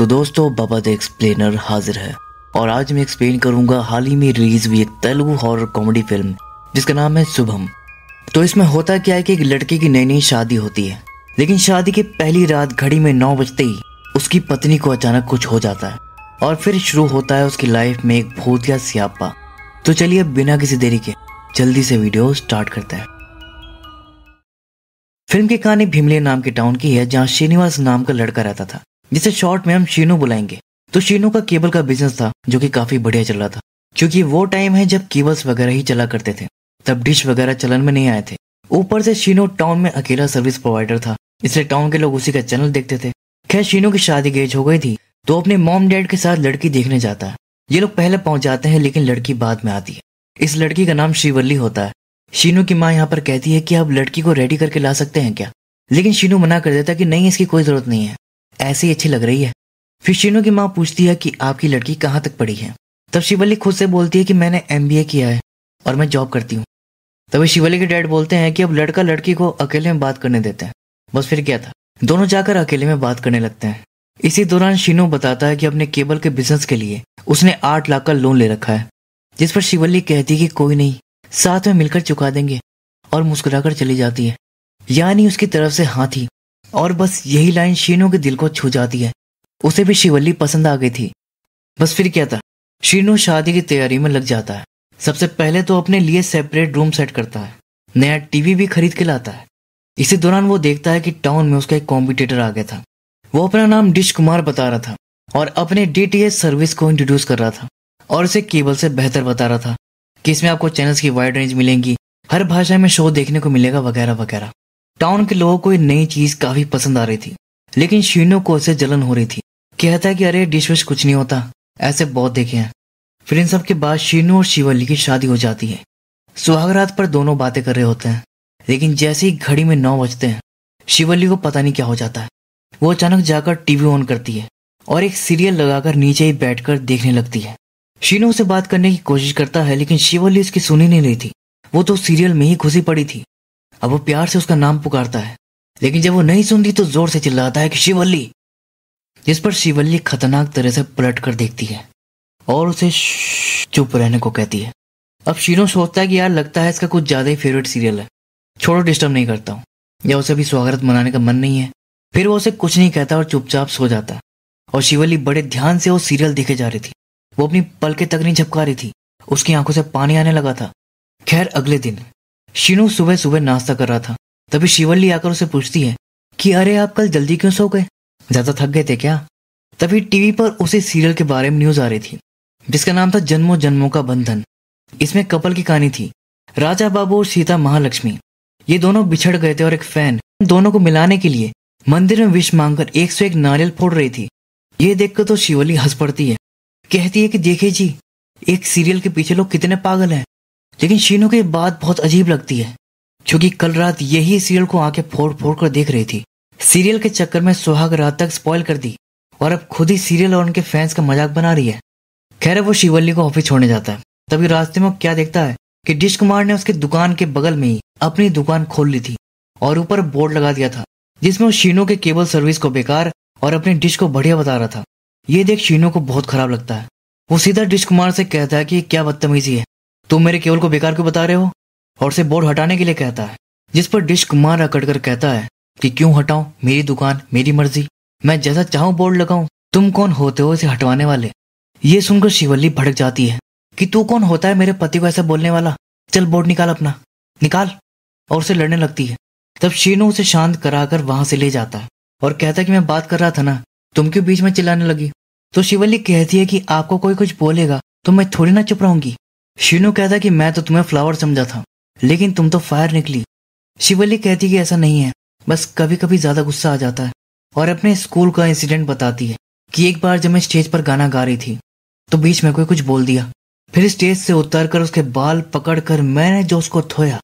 तो दोस्तों बाबा the explainer हाजिर है और आज मैं एक्सप्लेन करूंगा हाल ही में रिलीज हुई एक तेलुगु हॉरर कॉमेडी फिल्म जिसका नाम है शुभम। तो इसमें होता क्या है कि एक लड़के की नई नई शादी होती है, लेकिन शादी की पहली रात घड़ी में 9 बजते ही उसकी पत्नी को अचानक कुछ हो जाता है और फिर शुरू होता है उसकी लाइफ में एक भूत या स्यापा। तो चलिए बिना किसी देरी के जल्दी से वीडियो स्टार्ट करते हैं। फिल्म की कहानी भीमले नाम के टाउन की है जहाँ श्रीनिवास नाम का लड़का रहता था, जिसे शॉर्ट में हम शीनू बुलाएंगे। तो शीनू का केबल का बिजनेस था जो कि काफी बढ़िया चल रहा था, क्योंकि वो टाइम है जब केबल्स वगैरह ही चला करते थे, तब डिश वगैरह चलन में नहीं आए थे। ऊपर से शीनू टाउन में अकेला सर्विस प्रोवाइडर था, इसलिए टाउन के लोग उसी का चैनल देखते थे। खैर शीनू की शादी की एज हो गई थी तो अपने मॉम डैड के साथ लड़की देखने जाता है। ये लोग पहले पहुंच जाते हैं लेकिन लड़की बाद में आती है। इस लड़की का नाम श्रीवल्ली होता है। शीनू की माँ यहाँ पर कहती है कि आप लड़की को रेडी करके ला सकते हैं क्या, लेकिन शीनू मना कर देता कि नहीं, इसकी कोई जरूरत नहीं है, ऐसे ही अच्छी लग रही है। फिर शीनू की माँ पूछती है कि आपकी लड़की कहाँ तक पढ़ी है। तब शिवल्ली खुद से बोलती है कि मैंने MBA किया है और मैं जॉब करती हूँ। तभी शिवल्ली के डैड बोलते हैं कि अब लड़का लड़की को अकेले में बात करने देते हैं। बस फिर क्या था, दोनों जाकर अकेले में बात करने लगते हैं। इसी दौरान शीनू बताता है कि अपने केबल के बिजनेस के लिए उसने 8 लाख का लोन ले रखा है, जिस पर शिवल्ली कहती है कि कोई नहीं, साथ में मिलकर चुका देंगे, और मुस्कुराकर चली जाती है। यानी उसकी तरफ से हाँ थी। और बस यही लाइन शीनू के दिल को छू जाती है। उसे भी शिवल्ली पसंद आ गई थी। बस फिर क्या था, शीनू शादी की तैयारी में लग जाता है। सबसे पहले तो अपने लिए सेपरेट रूम सेट करता है, नया टीवी भी खरीद के लाता है। इसी दौरान वो देखता है कि टाउन में उसका एक कॉम्पिटिटर आ गया था। वो अपना नाम डिश कुमार बता रहा था और अपने DTH सर्विस को इंट्रोड्यूस कर रहा था और इसे केबल से बेहतर बता रहा था कि इसमें आपको चैनल्स की वाइड रेंज मिलेंगी, हर भाषा में शो देखने को मिलेगा वगैरह वगैरह। टाउन के लोगों को ये नई चीज काफी पसंद आ रही थी, लेकिन शीनू को उसे जलन हो रही थी। कहता है कि अरे डिश विश कुछ नहीं होता, ऐसे बहुत देखे हैं। फिर इन सब के बाद शीनू और शिवल्ली की शादी हो जाती है। सुहागरात पर दोनों बातें कर रहे होते हैं, लेकिन जैसे ही घड़ी में 9 बजते हैं शिवल्ली को पता नहीं क्या हो जाता है। वो अचानक जाकर टीवी ऑन करती है और एक सीरियल लगाकर नीचे ही बैठकर देखने लगती है। शीनू से बात करने की कोशिश करता है, लेकिन शिवल्ली उसकी सुन ही नहीं रही थी। वो तो सीरियल में ही घुसी पड़ी थी। अब वो प्यार से उसका नाम पुकारता है, लेकिन जब वो नहीं सुनती तो जोर से चिल्लाता है कि शिवल्ली, जिस पर शिवल्ली खतरनाक तरह से पलट कर देखती है और उसे चुप रहने को कहती है। अब शीनू सोचता है कि यार लगता है इसका कुछ ज्यादा ही फेवरेट सीरियल है, छोड़ो डिस्टर्ब नहीं करता हूँ, या उसे भी स्वागत मनाने का मन नहीं है। फिर वो उसे कुछ नहीं कहता और चुपचाप सो जाता है। और शिवल्ली बड़े ध्यान से वो सीरियल देखे जा रही थी। वो अपनी पलकें तक नहीं झपका रही थी, उसकी आंखों से पानी आने लगा था। खैर अगले दिन शीनू सुबह सुबह नाश्ता कर रहा था, तभी शिवल्ली आकर उसे पूछती है कि अरे आप कल जल्दी क्यों सो गए, ज्यादा थक गए थे क्या। तभी टीवी पर उसी सीरियल के बारे में न्यूज आ रही थी, जिसका नाम था जन्मों जन्मों का बंधन। इसमें कपल की कहानी थी, राजा बाबू और सीता महालक्ष्मी। ये दोनों बिछड़ गए थे और एक फैन दोनों को मिलाने के लिए मंदिर में विश मांगकर 101 नारियल फोड़ रही थी। ये देखकर तो शिवल्ली हंस पड़ती है, कहती है कि देखिए जी, एक सीरियल के पीछे लोग कितने पागल हैं। लेकिन शीनू को ये बात बहुत अजीब लगती है, क्योंकि कल रात यही सीरियल को आके फोड़ फोड़ कर देख रही थी। सीरियल के चक्कर में सुहाग रात तक स्पॉइल कर दी और अब खुद ही सीरियल और उनके फैंस का मजाक बना रही है। खैर वो शिवल्ली को ऑफिस छोड़ने जाता है। तभी रास्ते में क्या देखता है कि डिश कुमार ने उसके दुकान के बगल में ही अपनी दुकान खोल ली थी और ऊपर बोर्ड लगा दिया था, जिसमें वो शीनू के केबल सर्विस को बेकार और अपनी डिश को बढ़िया बता रहा था। ये देख शीनू को बहुत खराब लगता है। वो सीधा डिश कुमार से कहता है कि क्या बदतमीजी है, तुम मेरे केबल को बेकार क्यों बता रहे हो, और उसे बोर्ड हटाने के लिए कहता है। जिस पर डिश कुमार अकड़ कर कहता है कि क्यों हटाऊं, मेरी दुकान मेरी मर्जी, मैं जैसा चाहूं बोर्ड लगाऊं, तुम कौन होते हो इसे हटवाने वाले। ये सुनकर शिवल्ली भड़क जाती है कि तू कौन होता है मेरे पति को ऐसा बोलने वाला, चल बोर्ड निकाल अपना, निकाल, और उसे लड़ने लगती है। तब शीनू उसे शांत कराकर वहां से ले जाता है और कहता है कि मैं बात कर रहा था ना, तुम क्यों बीच में चिल्लाने लगी। तो शिवल्ली कहती है कि आपको कोई कुछ बोलेगा तो मैं थोड़ी ना चुप रहूंगी। शीनू कहता कि मैं तो तुम्हें फ्लावर समझा था, लेकिन तुम तो फायर निकली। शिवल्ली कहती कि ऐसा नहीं है, बस कभी कभी ज्यादा गुस्सा आ जाता है, और अपने स्कूल का इंसिडेंट बताती है कि एक बार जब मैं स्टेज पर गाना गा रही थी तो बीच में कोई कुछ बोल दिया, फिर स्टेज से उतरकर उसके बाल पकड़कर मैंने जो उसको धोया।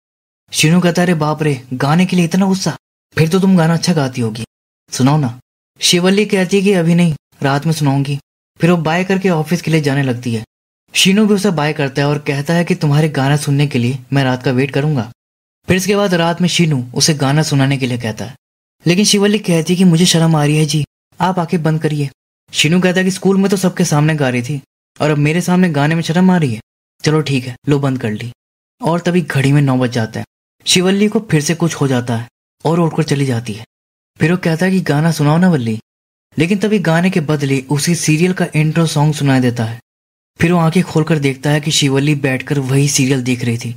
शीनू कहता अरे बाप रे, गाने के लिए इतना गुस्सा, फिर तो तुम गाना अच्छा गाती होगी, सुनाओ ना। शिवल्ली कहती है कि अभी नहीं, रात में सुनाऊंगी। फिर वो बाय करके ऑफिस के लिए जाने लगती है। शीनू भी उसे बाय करता है और कहता है कि तुम्हारे गाना सुनने के लिए मैं रात का वेट करूंगा। फिर इसके बाद रात में शीनू उसे गाना सुनाने के लिए कहता है, लेकिन शिवल्ली कहती है कि मुझे शर्म आ रही है जी, आप आंखें बंद करिए। शीनू कहता है कि स्कूल में तो सबके सामने गा रही थी और अब मेरे सामने गाने में शर्म आ रही है। चलो ठीक है, लो बंद कर ली। और तभी घड़ी में 9 बज जाता है। शिवल्ली को फिर से कुछ हो जाता है और उठकर चली जाती है। फिर वो कहता है कि गाना सुनाओ ना वल्ली। लेकिन तभी गाने के बदले उसी सीरियल का इंट्रो सॉन्ग सुनाई देता है। फिर वो आंखें खोलकर देखता है कि शिवल्ली बैठकर वही सीरियल देख रही थी।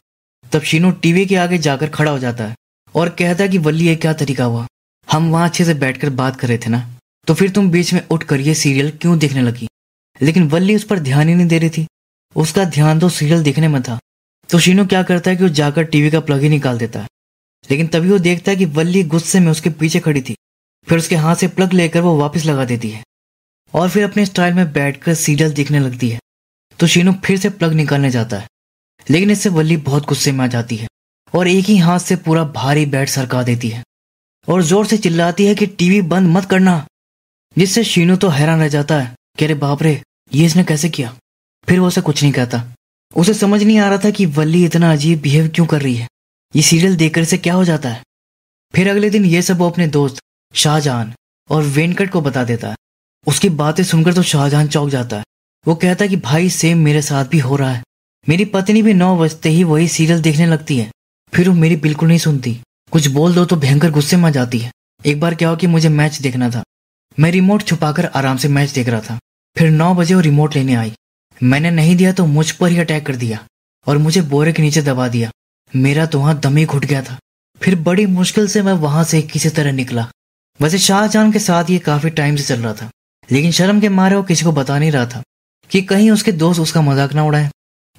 तब शीनू टीवी के आगे जाकर खड़ा हो जाता है और कहता है कि वल्ली ये क्या तरीका हुआ, हम वहां अच्छे से बैठकर बात कर रहे थे ना, तो फिर तुम बीच में उठकर ये सीरियल क्यों देखने लगी। लेकिन वल्ली उस पर ध्यान ही नहीं दे रही थी, उसका ध्यान तो सीरियल देखने में था। तो शीनू क्या करता है कि वो जाकर टीवी का प्लग ही निकाल देता है। लेकिन तभी वो देखता है कि वल्ली गुस्से में उसके पीछे खड़ी थी। फिर उसके हाथ से प्लग लेकर वो वापस लगा देती है और फिर अपने स्टाइल में बैठकर सीरियल देखने लगती है। तो शीनू फिर से प्लग निकालने जाता है, लेकिन इससे वल्ली बहुत गुस्से में आ जाती है और एक ही हाथ से पूरा भारी बेड सरका देती है और जोर से चिल्लाती है कि टीवी बंद मत करना। जिससे शीनू तो हैरान रह जाता है कि अरे बाप रे, ये इसने कैसे किया। फिर वो उसे कुछ नहीं कहता। उसे समझ नहीं आ रहा था कि वल्ली इतना अजीब बिहेव क्यों कर रही है, ये सीरियल देखकर इसे क्या हो जाता है। फिर अगले दिन ये सब वो अपने दोस्त शाहजहान और वेंकट को बता देता है। उसकी बातें सुनकर तो शाहजहान चौंक जाता है। वो कहता है कि भाई सेम मेरे साथ भी हो रहा है, मेरी पत्नी भी 9 बजते ही वही सीरियल देखने लगती है। फिर वो मेरी बिल्कुल नहीं सुनती, कुछ बोल दो तो भयंकर गुस्से में आ जाती है। एक बार क्या हो कि मुझे मैच देखना था, मैं रिमोट छुपाकर आराम से मैच देख रहा था। फिर 9 बजे वो रिमोट लेने आई, मैंने नहीं दिया तो मुझ पर ही अटैक कर दिया और मुझे बोरे के नीचे दबा दिया। मेरा तो वहां दम ही घुट गया था। फिर बड़ी मुश्किल से मैं वहां से किसी तरह निकला। वैसे शाहजहान के साथ ये काफी टाइम से चल रहा था, लेकिन शर्म के मारे वो किसी को बता नहीं रहा था कि कहीं उसके दोस्त उसका मजाक ना उड़ाए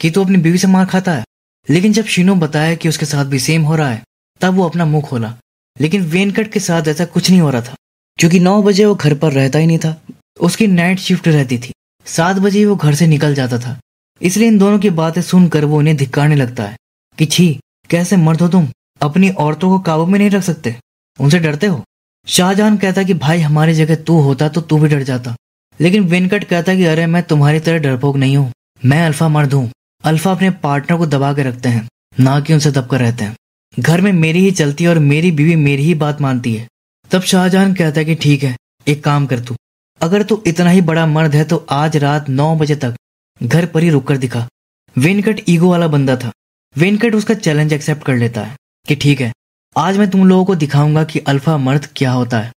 कि तू अपनी बीवी से मार खाता है। लेकिन जब शीनू बताया कि उसके साथ भी सेम हो रहा है, तब वो अपना मुंह खोला। लेकिन वेंकट के साथ ऐसा कुछ नहीं हो रहा था, क्योंकि 9 बजे वो घर पर रहता ही नहीं था। उसकी नाइट शिफ्ट रहती थी, 7 बजे वो घर से निकल जाता था। इसलिए इन दोनों की बातें सुनकर वो उन्हें धिक्कारने लगता है कि छी, कैसे मर्द हो तुम, अपनी औरतों को काबू में नहीं रख सकते, उनसे डरते हो। शाहजहान कहता कि भाई हमारी जगह तू होता तो तू भी डर जाता। लेकिन वेंकट कहता कि अरे मैं तुम्हारी तरह डरपोक नहीं हूँ, मैं अल्फा मर्द हूँ। अल्फा अपने पार्टनर को दबा के रखते हैं, ना कि उनसे दबकर रहते हैं। घर में मेरी ही चलती है और मेरी बीवी मेरी ही बात मानती है। तब शाहजहान कहता है कि ठीक है, एक काम कर तू, अगर तू इतना ही बड़ा मर्द है तो आज रात 9 बजे तक घर पर ही रुक कर दिखा। वेंकट ईगो वाला बंदा था। वेंकट उसका चैलेंज एक्सेप्ट कर लेता है कि ठीक है, आज मैं तुम लोगों को दिखाऊंगा कि अल्फा मर्द क्या होता है।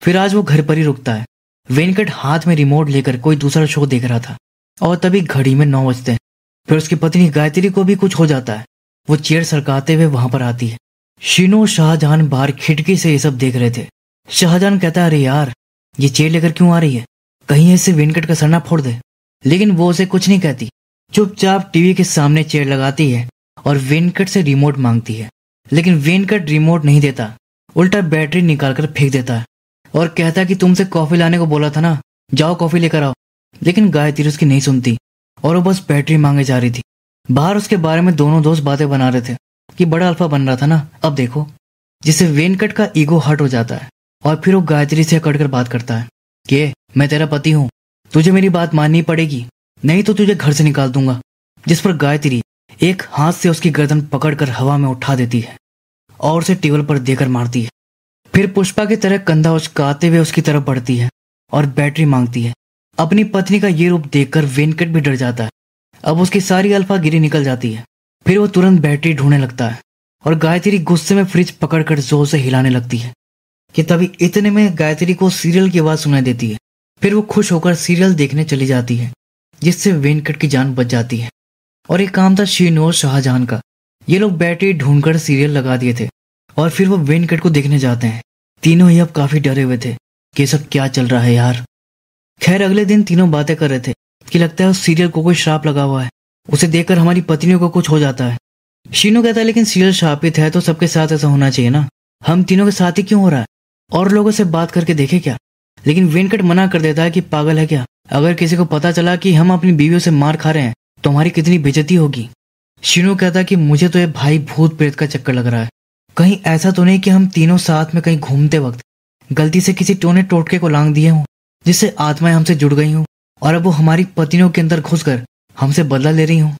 फिर आज वो घर पर ही रुकता है। वेंकट हाथ में रिमोट लेकर कोई दूसरा शो देख रहा था और तभी घड़ी में 9 बजते हैं। फिर उसकी पत्नी गायत्री को भी कुछ हो जाता है। वो चेयर सरकाते हुए वहां पर आती है। शीनू और शाहजहान बाहर खिड़की से ये सब देख रहे थे। शाहजहान कहता है अरे यार, ये चेयर लेकर क्यों आ रही है, कहीं इससे वेंकट का सर ना फोड़ दे। लेकिन वो उसे कुछ नहीं कहती, चुपचाप टीवी के सामने चेयर लगाती है और वेंकट से रिमोट मांगती है। लेकिन वेंकट रिमोट नहीं देता, उल्टा बैटरी निकालकर फेंक देता है और कहता है कि तुमसे कॉफी लाने को बोला था ना, जाओ कॉफी लेकर आओ। लेकिन गायत्री उसकी नहीं सुनती और वो बस बैटरी मांगे जा रही थी। बाहर उसके बारे में दोनों दोस्त बातें बना रहे थे कि बड़ा अल्फा बन रहा था ना, अब देखो। जिससे वेंकट का ईगो हर्ट हो जाता है और फिर वो गायत्री से अकड़कर बात करता है कि मैं तेरा पति हूँ, तुझे मेरी बात माननी पड़ेगी, नहीं तो तुझे घर से निकाल दूंगा। जिस पर गायत्री एक हाथ से उसकी गर्दन पकड़कर हवा में उठा देती है और उसे टेबल पर देकर मारती है। फिर पुष्पा की तरह कंधा उचकाते हुए उसकी तरफ बढ़ती है और बैटरी मांगती है। अपनी पत्नी का ये रूप देखकर वेंकट भी डर जाता है। अब उसकी सारी अल्फागिरी निकल जाती है। फिर वो तुरंत बैटरी ढूंढने लगता है और गायत्री गुस्से में फ्रिज पकड़कर जोर से हिलाने लगती है कि तभी इतने में गायत्री को सीरियल की आवाज सुनाई देती है। फिर वो खुश होकर सीरियल देखने चली जाती है, जिससे वेंकट की जान बच जाती है। और एक काम था शीनू और शाहजहान का। ये लोग बैटरी ढूंढकर सीरियल लगा दिए थे और फिर वो वेंकट को देखने जाते हैं। तीनों ही अब काफी डरे हुए थे कि सब क्या चल रहा है यार। खैर अगले दिन तीनों बातें कर रहे थे कि लगता है उस सीरियल को कोई श्राप लगा हुआ है, उसे देखकर हमारी पत्नियों को कुछ हो जाता है। शीनू कहता है लेकिन सीरियल श्रापित है तो सबके साथ ऐसा होना चाहिए ना, हम तीनों के साथ ही क्यों हो रहा है, और लोगों से बात करके देखे क्या। लेकिन वेंकट मना कर देता है कि पागल है क्या, अगर किसी को पता चला कि हम अपनी बीवियों से मार खा रहे हैं तो हमारी कितनी बेइज्जती होगी। शीनू कहता है कि मुझे तो ये भाई भूत प्रेत का चक्कर लग रहा है, कहीं ऐसा तो नहीं कि हम तीनों साथ में कहीं घूमते वक्त गलती से किसी टोने टोटके को लांग दिए हों, जिससे आत्माएं हमसे जुड़ गई हों और अब वो हमारी पत्नियों के अंदर घुसकर हमसे बदला ले रही हों।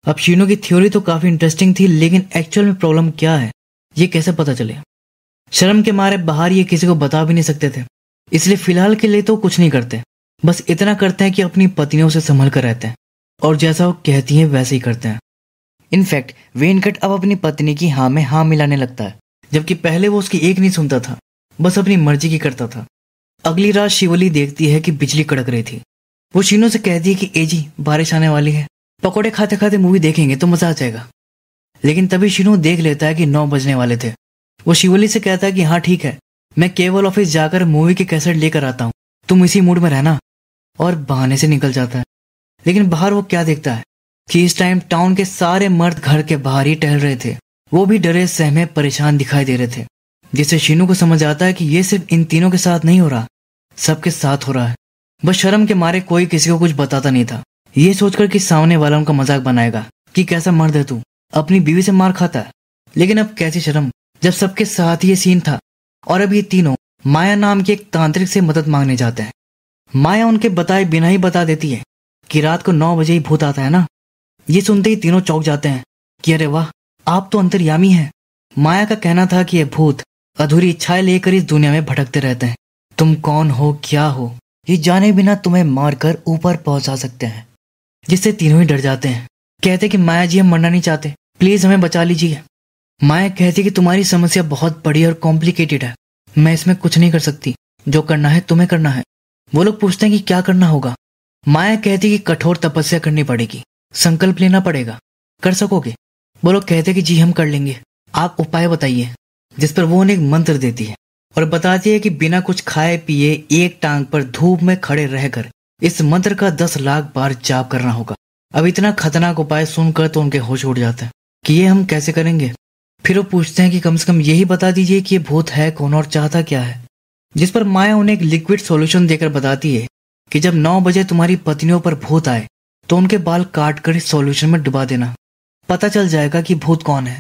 अब शीनू की थ्योरी तो काफी इंटरेस्टिंग थी, लेकिन एक्चुअल में प्रॉब्लम क्या है ये कैसे पता चले। शर्म के मारे बाहर ये किसी को बता भी नहीं सकते थे, इसलिए फिलहाल के लिए तो कुछ नहीं करते। बस इतना करते हैं कि अपनी पत्नियों से संभल कर रहते हैं और जैसा वो कहती हैं वैसे ही करते हैं। इनफैक्ट वेनकट अब अपनी पत्नी की हाँ में हाँ मिलाने लगता है, जबकि पहले वो उसकी एक नहीं सुनता था, बस अपनी मर्जी की करता था। अगली रात शिवली देखती है कि बिजली कड़क रही थी। वो शीनू से कहती है कि ए जी बारिश आने वाली है, पकौड़े खाते खाते मूवी देखेंगे तो मजा आ जाएगा। लेकिन तभी शीनू देख लेता है कि 9 बजने वाले थे। वो शिवली से कहता है कि हाँ ठीक है, मैं केबल ऑफिस जाकर मूवी की कैसेट लेकर आता हूँ, तुम इसी मूड में रहना, और बहाने से निकल जाता है। लेकिन बाहर वो क्या देखता है कि इस टाइम टाउन के सारे मर्द घर के बाहर ही टहल रहे थे। वो भी डरे सहमे परेशान दिखाई दे रहे थे, जिससे शीनू को समझ आता है कि ये सिर्फ इन तीनों के साथ नहीं हो रहा, सबके साथ हो रहा है। बस शर्म के मारे कोई किसी को कुछ बताता नहीं था, ये सोचकर कि सामने वाला उनका मजाक बनाएगा कि कैसा मर्द है तू, अपनी बीवी से मार खाता है। लेकिन अब कैसी शर्म जब सबके साथ ये सीन था। और अब ये तीनों माया नाम के एक तांत्रिक से मदद मांगने जाते हैं। माया उनके बताए बिना ही बता देती है कि रात को 9 बजे ही भूत आता है ना। ये सुनते ही तीनों चौंक जाते हैं कि अरे वाह, आप तो अंतर्यामी हैं। माया का कहना था कि ये भूत अधूरी इच्छाएं लेकर इस दुनिया में भटकते रहते हैं। तुम कौन हो, क्या हो, ये जाने बिना तुम्हें मारकर ऊपर पहुंचा सकते हैं। जिससे तीनों ही डर जाते हैं, कहते कि माया जी हम मरना नहीं चाहते, प्लीज हमें बचा लीजिए। माया कहती कि तुम्हारी समस्या बहुत बड़ी और कॉम्प्लिकेटेड है, मैं इसमें कुछ नहीं कर सकती, जो करना है तुम्हें करना है। वो लोग पूछते हैं कि क्या करना होगा। माया कहती कि कठोर तपस्या करनी पड़ेगी, संकल्प लेना पड़ेगा, कर सकोगे। वो लोग कहते कि जी हम कर लेंगे, आप उपाय बताइए। जिस पर वो उन्हें एक मंत्र देती है और बताती है कि बिना कुछ खाए पिए एक टांग पर धूप में खड़े रहकर इस मंत्र का 10 लाख बार जाप करना होगा। अब इतना खतरनाक उपाय सुनकर तो उनके होश उड़ जाते हैं कि ये हम कैसे करेंगे। फिर वो पूछते हैं कि कम से कम यही बता दीजिए कि ये भूत है कौन और चाहता क्या है। जिस पर माया उन्हें एक लिक्विड सॉल्यूशन देकर बताती है कि जब 9 बजे तुम्हारी पत्नियों पर भूत आए तो उनके बाल काट कर इस सॉल्यूशन में डुबा देना, पता चल जाएगा कि भूत कौन है।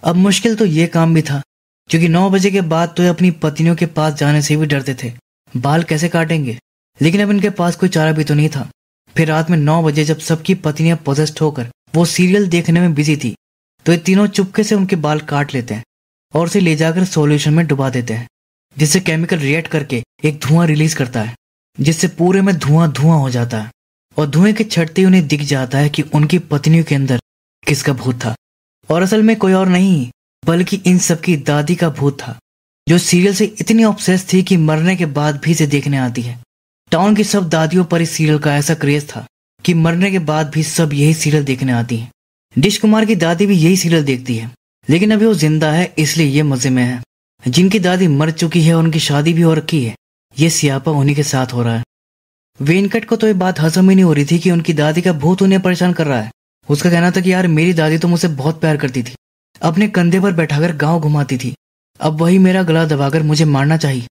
अब मुश्किल तो ये काम भी था, क्योंकि 9 बजे के बाद तो ये अपनी पत्नियों के पास जाने से भी डरते थे, बाल कैसे काटेंगे। लेकिन अब इनके पास कोई चारा भी तो नहीं था। फिर रात में 9 बजे जब सबकी पत्नियां पोजेस्ड होकर वो सीरियल देखने में बिजी थी, तो ये तीनों चुपके से उनके बाल काट लेते हैं और उसे ले जाकर सॉल्यूशन में डुबा देते हैं, जिससे केमिकल रिएक्ट करके एक धुआं रिलीज करता है, जिससे पूरे में धुआं धुआं हो जाता है। और धुएं के छटते उन्हें दिख जाता है कि उनकी पत्नियों के अंदर किसका भूत था। और असल में कोई और नहीं बल्कि इन सबकी दादी का भूत था, जो सीरियल से इतनी ऑब्सेस थी कि मरने के बाद भी इसे देखने आती है। टाउन की सब दादियों पर इस सीरियल का ऐसा क्रेज था कि मरने के बाद भी सब यही सीरियल देखने आती हैं। डिश कुमार की दादी भी यही सीरियल देखती है, लेकिन अभी वो जिंदा है इसलिए ये मजे में है। जिनकी दादी मर चुकी है उनकी शादी भी हो रखी है, ये सियापा उन्हीं के साथ हो रहा है। वेनकट को तो ये बात हजम ही नहीं हो रही थी कि उनकी दादी का भूत उन्हें परेशान कर रहा है। उसका कहना था कि यार मेरी दादी तो मुझसे बहुत प्यार करती थी, अपने कंधे पर बैठाकर गांव घुमाती थी, अब वही मेरा गला दबाकर मुझे मारना चाहिए।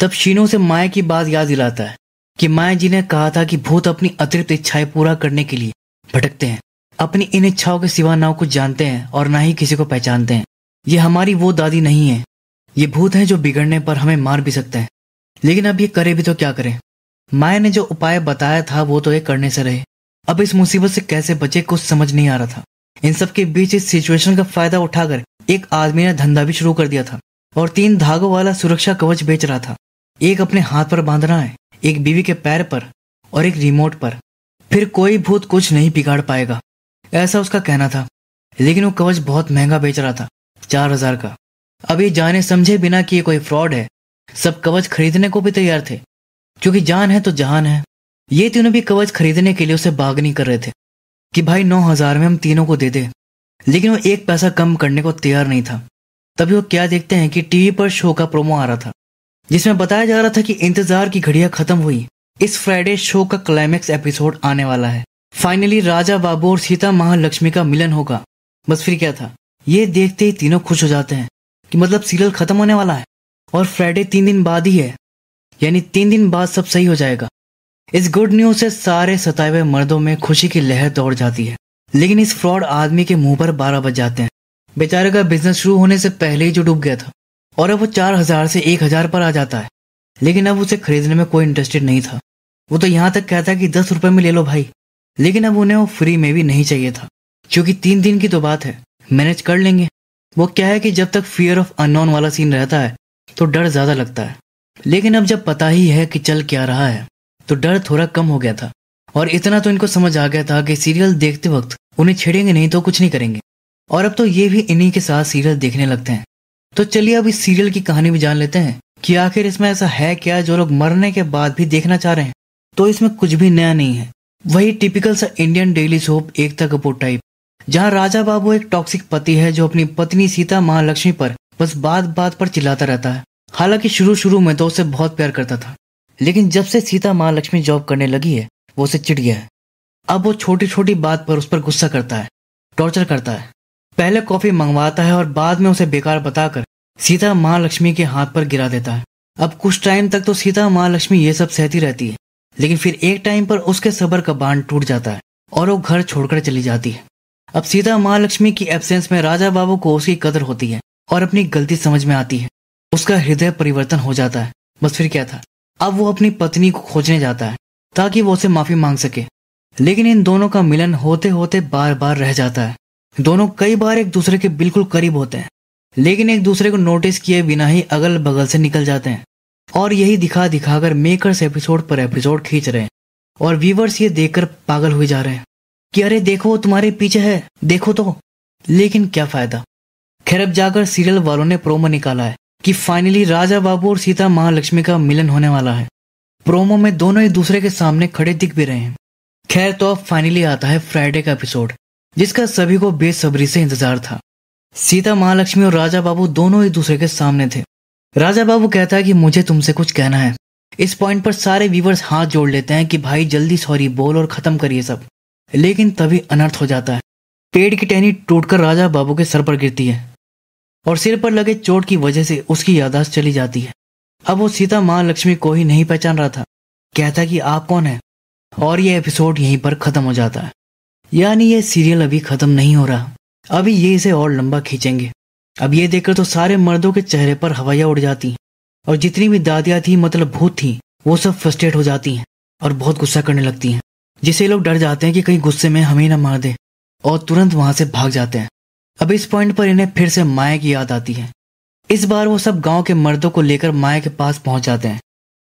तब शीनू से माया की बात याद दिलाता है कि माया जी ने कहा था कि भूत अपनी अतिरिक्त इच्छाएं पूरा करने के लिए भटकते हैं, अपनी इन इच्छाओं के सिवा ना कुछ जानते हैं और ना ही किसी को पहचानते हैं। ये हमारी वो दादी नहीं है, ये भूत हैं जो बिगड़ने पर हमें मार भी सकते हैं। लेकिन अब ये करे भी तो क्या करें। माया ने जो उपाय बताया था वो तो ये करने से रहे, अब इस मुसीबत से कैसे बचे कुछ समझ नहीं आ रहा था। इन सब के बीच इस सिचुएशन का फायदा उठाकर एक आदमी ने धंधा भी शुरू कर दिया था और 3 धागों वाला सुरक्षा कवच बेच रहा था। एक अपने हाथ पर बांधना है, एक बीवी के पैर पर और एक रिमोट पर, फिर कोई भूत कुछ नहीं बिगाड़ पाएगा, ऐसा उसका कहना था। लेकिन वो कवच बहुत महंगा बेच रहा था, 4000 का। अब ये जाने समझे बिना कि ये कोई फ्रॉड है, सब कवच खरीदने को भी तैयार थे, क्योंकि जान है तो जहान है। ये तीनों भी कवच खरीदने के लिए उसे बार्गेनिंग कर रहे थे कि भाई 9000 में हम तीनों को दे दे, लेकिन वो 1 पैसा कम करने को तैयार नहीं था। तभी वो क्या देखते हैं कि टीवी पर शो का प्रोमो आ रहा था, जिसमें बताया जा रहा था कि इंतजार की घड़ियां खत्म हुई, इस फ्राइडे शो का क्लाइमैक्स एपिसोड आने वाला है। फाइनली राजा बाबू और सीता महालक्ष्मी का मिलन होगा। बस फिर क्या था, ये देखते ही तीनों खुश हो जाते हैं कि मतलब सीरियल खत्म होने वाला है और फ्राइडे 3 दिन बाद ही है, यानी 3 दिन बाद सब सही हो जाएगा। इस गुड न्यूज से सारे सताए हुए मर्दों में खुशी की लहर दौड़ जाती है। लेकिन इस फ्रॉड आदमी के मुंह पर 12 बज जाते हैं। बेचारे का बिजनेस शुरू होने से पहले ही जो डूब गया था, और अब वो 4000 से 1000 पर आ जाता है। लेकिन अब उसे खरीदने में कोई इंटरेस्टेड नहीं था। वो तो यहाँ तक कहता है कि 10 रुपए में ले लो भाई। लेकिन अब उन्हें वो फ्री में भी नहीं चाहिए था, क्योंकि 3 दिन की तो बात है, मैनेज कर लेंगे। वो क्या है कि जब तक फियर ऑफ अननोन वाला सीन रहता है तो डर ज्यादा लगता है, लेकिन अब जब पता ही है कि चल क्या रहा है तो डर थोड़ा कम हो गया था। और इतना तो इनको समझ आ गया था कि सीरियल देखते वक्त उन्हें छेड़ेंगे नहीं तो कुछ नहीं करेंगे। और अब तो ये भी इन्हीं के साथ सीरियल देखने लगते हैं। तो चलिए अब इस सीरियल की कहानी भी जान लेते हैं कि आखिर इसमें ऐसा है क्या जो लोग मरने के बाद भी देखना चाह रहे हैं। तो इसमें कुछ भी नया नहीं है, वही टिपिकल सा Indian daily soap Ekta Kapoor type, जहाँ राजा बाबू एक टॉक्सिक पति है जो अपनी पत्नी सीता महालक्ष्मी पर बस बात बात पर चिल्लाता रहता है। हालांकि शुरू में तो उसे बहुत प्यार करता था, लेकिन जब से सीता महालक्ष्मी जॉब करने लगी है वो उसे चिढ़ गया है। अब वो छोटी छोटी बात पर उस पर गुस्सा करता है, टॉर्चर करता है। पहले कॉफी मंगवाता है और बाद में उसे बेकार बताकर सीता महालक्ष्मी के हाथ पर गिरा देता है। अब कुछ टाइम तक तो सीता महालक्ष्मी ये सब सहती रहती है, लेकिन फिर एक टाइम पर उसके सब्र का बांध टूट जाता है और वो घर छोड़कर चली जाती है। अब सीता महालक्ष्मी की एब्सेंस में राजा बाबू को उसकी कदर होती है और अपनी गलती समझ में आती है। उसका हृदय परिवर्तन हो जाता है। बस फिर क्या था, अब वो अपनी पत्नी को खोजने जाता है ताकि वो उसे माफी मांग सके। लेकिन इन दोनों का मिलन होते होते बार बार रह जाता है। दोनों कई बार एक दूसरे के बिल्कुल करीब होते हैं, लेकिन एक दूसरे को नोटिस किए बिना ही अगल बगल से निकल जाते हैं। और यही दिखा दिखाकर मेकर्स एपिसोड पर एपिसोड खींच रहे हैं और व्यूवर्स ये देखकर पागल हुए जा रहे हैं कि अरे देखो तुम्हारे पीछे है, देखो तो। लेकिन क्या फायदा। खैर अब जाकर सीरियल वालों ने प्रोमो निकाला है कि फाइनली राजा बाबू और सीता महालक्ष्मी का मिलन होने वाला है। प्रोमो में दोनों एक दूसरे के सामने खड़े दिख भी रहे हैं। खैर तो अब फाइनली आता है फ्राइडे का एपिसोड, जिसका सभी को बेसब्री से इंतजार था। सीता महालक्ष्मी और राजा बाबू दोनों एक दूसरे के सामने थे। राजा बाबू कहता है कि मुझे तुमसे कुछ कहना है। इस पॉइंट पर सारे व्यूवर्स हाथ जोड़ लेते हैं कि भाई जल्दी सॉरी बोल और खत्म करिए सब। लेकिन तभी अनर्थ हो जाता है। पेड़ की टहनी टूटकर राजा बाबू के सर पर गिरती है और सिर पर लगे चोट की वजह से उसकी याददाश्त चली जाती है। अब वो सीता महालक्ष्मी को ही नहीं पहचान रहा था। कहता कि आप कौन है, और ये एपिसोड यहीं पर खत्म हो जाता है। यानी ये सीरियल अभी खत्म नहीं हो रहा, अभी ये इसे और लंबा खींचेंगे। अब ये देखकर तो सारे मर्दों के चेहरे पर हवाइयां उड़ जाती हैं और जितनी भी दादियां थी मतलब भूत थी वो सब फ्रस्ट्रेट हो जाती हैं और बहुत गुस्सा करने लगती हैं, जिससे लोग डर जाते हैं कि कहीं गुस्से में हमें ना मार दे और तुरंत वहां से भाग जाते हैं। अब इस पॉइंट पर इन्हें फिर से माया की याद आती है। इस बार वो सब गांव के मर्दों को लेकर माया के पास पहुंच जाते हैं।